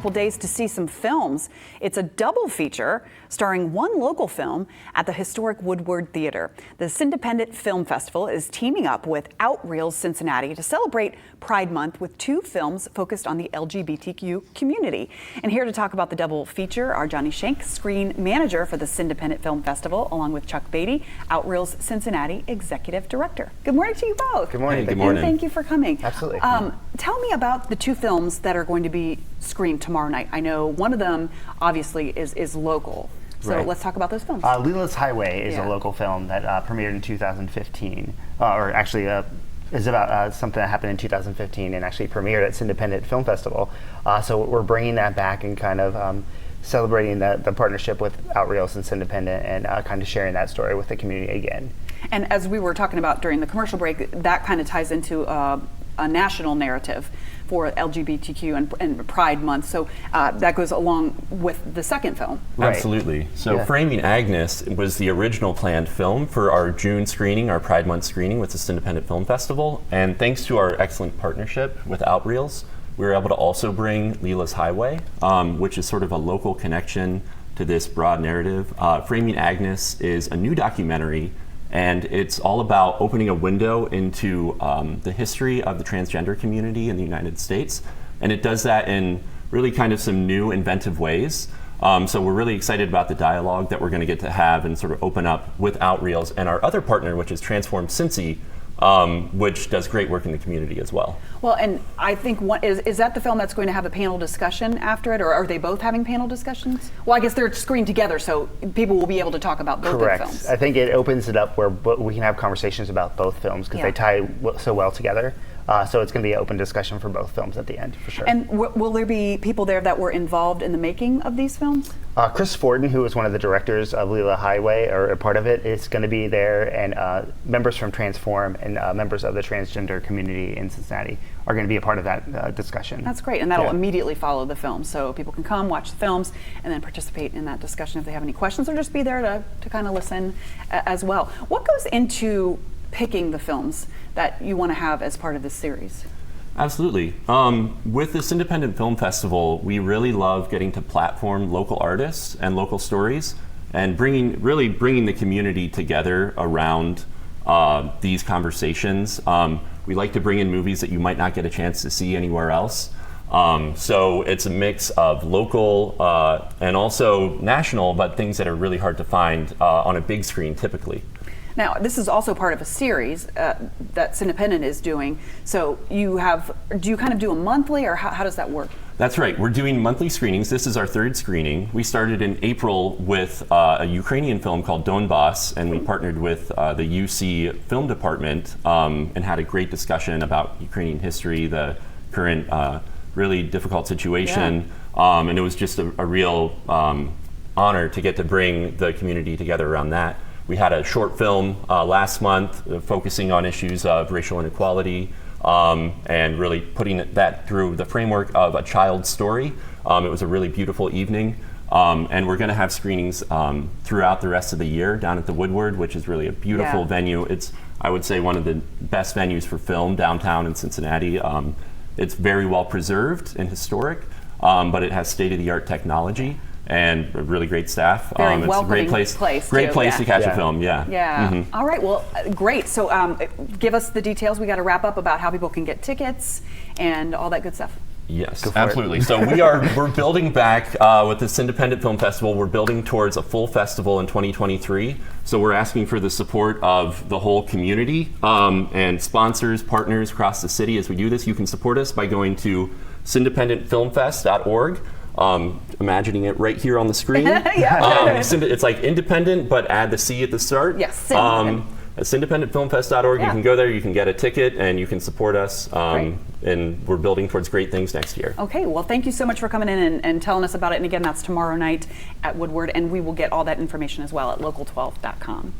couple days to see some films. It's a double feature starring one local film at the historic Woodward Theater. The Cindependent Film Festival is teaming up with Outreels Cincinnati to celebrate Pride Month with two films focused on the LGBTQ community. And here to talk about the double feature are Johnny Shank, screen manager for the Cindependent Film Festival, along with Chuck Beatty, Outreels Cincinnati executive director. Good morning to you both. Good morning. Hey, good morning. Thank you for coming. Absolutely. Tell me about the two films that are going to be screened tomorrow night. I know one of them obviously is local. So Right. let's talk about those films. Leela's Highway is Yeah. a local film that premiered in 2015, or actually is about something that happened in 2015 and actually premiered at Cindependent Film Festival. So we're bringing that back and kind of celebrating the partnership with Outreels and Cindependent and kind of sharing that story with the community again. And as we were talking about during the commercial break, that kind of ties into a national narrative for LGBTQ and Pride Month. So that goes along with the second film. Right. Absolutely. So Yeah. Framing Agnes was the original planned film for our June screening, our Pride Month screening with the Cindependent Film Festival. And thanks to our excellent partnership with Outreels, we were able to also bring Leela's Highway, which is sort of a local connection to this broad narrative. Framing Agnes is a new documentary, and it's all about opening a window into the history of the transgender community in the United States. And it does that in really kind of some new, inventive ways. So we're really excited about the dialogue that we're going to get to have and sort of open up with Outreels and our other partner, which is Transform Cincy, which does great work in the community as well. Well, and I think is that the film that's going to have a panel discussion after it, or are they both having panel discussions? Well, I guess they're screened together, so people will be able to talk about both Correct. the films. I think it opens it up where we can have conversations about both films because Yeah. they tie so well together. So it's going to be an open discussion for both films at the end, for sure. And will there be people there that were involved in the making of these films? Chris Forden, who was one of the directors of Leela Highway, or a part of it, is going to be there, and members from Transform and members of the transgender community in Cincinnati are going to be a part of that discussion. That's great, and that'll Yeah. immediately follow the film, so people can come, watch the films, and then participate in that discussion if they have any questions, or just be there to kind of listen as well. What goes into picking the films that you want to have as part of this series? Absolutely. With this Independent Film Festival, we really love getting to platform local artists and local stories and really bringing the community together around these conversations. We like to bring in movies that you might not get a chance to see anywhere else. So it's a mix of local and also national, but things that are really hard to find on a big screen typically. Now, this is also part of a series that Cindependent is doing. So do you kind of do a monthly, or how does that work? That's right. We're doing monthly screenings. This is our third screening. We started in April with a Ukrainian film called Donbass, and we partnered with the UC Film Department and had a great discussion about Ukrainian history, the current really difficult situation. Yeah. And it was just a real honor to get to bring the community together around that. We had a short film last month focusing on issues of racial inequality and really putting that through the framework of a child's story. It was a really beautiful evening. And we're going to have screenings throughout the rest of the year down at the Woodward, which is really a beautiful venue. It's, I would say, one of the best venues for film downtown in Cincinnati. It's very well preserved and historic, but it has state-of-the-art technology and a really great staff. Very it's a welcoming great place too, to catch a film. Yeah. Mm-hmm. All right. Well, great. So give us the details. We got to wrap up about how people can get tickets and all that good stuff. Yes, absolutely. So we're building back with this Independent Film Festival. We're building towards a full festival in 2023. So we're asking for the support of the whole community and sponsors, partners across the city as we do this. You can support us by going to cindependentfilmfest.org. Imagining it right here on the screen. It's like independent, but add the C at the start. Yes. At cindependentfilmfest.org, you can go there, you can get a ticket, and you can support us. And we're building towards great things next year. Okay, well, thank you so much for coming in and telling us about it. And again, that's tomorrow night at Woodward, and we will get all that information as well at local12.com.